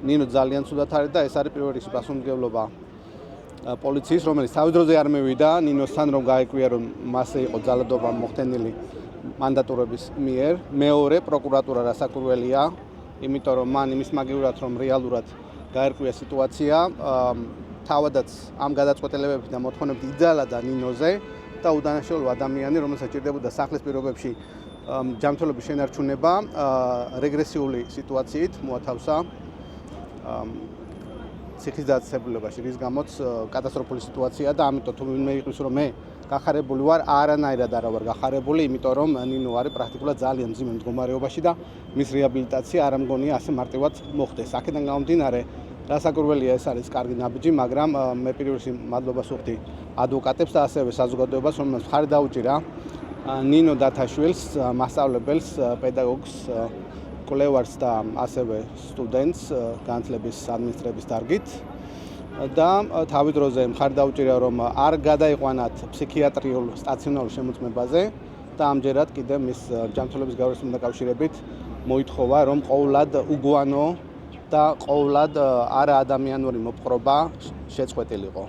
ნინო ძალიან ცუდად არის და ეს არის პირველ რიგში პასუხისმგებლობა პოლიციის, რომელიც თავდროზე არ მივიდა ნინოსთან, რომ გაეკვია, რომ მასზე იყო ძალადობა მოხდენილი მანდატურების მიერ. მეორე, პროკურატურა რასაკვირველია, იმიტომ რომ მან იმის მაგივრად, რომ რეალურად გაერკვია სიტუაცია, თავადაც ამ გადაწყვეტილებებით და მოთხოვნებით იძალა ნინოზე და უდანაშაულო ადამიანი, რომელსაც ჭირდებოდა სახლის პირობებში ჯანმრთელობის შენარჩუნება, რეგრესიული სიტუაციით მოათავსა ციხის დაწესებულებაში, რის გამოც კატასტროფული სიტუაციაა და ამიტომ თუ ვინმე იყვის, რომ მე გახარებული ვარ, არანაირად არ ვარ გახარებული, იმიტომ რომ ნინო არის პრაქტიკულად ძალიან მძიმე მდგომარეობაში და მის რეაბილიტაცია არ მგონია ასე მარტივად მოხდეს. აქედან გამომდინარე, რასაკვირველია, ეს არის კარგი ნაბიჯი, მაგრამ მე პირველ რიგში მადლობას ვუხდი ადვოკატებს და ასევე საზოგადოებას, რომელმაც მხარი დაუჭირა ნინო დათაშვილს, მასწავლებელს, პედაგოგს, კვლევარს და ასევე სტუდენტს განათლების ადმინისტრების დარგით და თავი დროზე მხარი დაუჭირა, რომ არ გადაიყვანათ ფსიქიატრიულ სტაციონარულ შემოწმებაზე და ამჯერად კიდე მის ჯანმრთელობის გარსთან დაკავშირებით მოითხოვა, რომ ყოვლად უგვანო და ყოვლად არაადამიანური მოპყრობა შეწყვეტილიყო.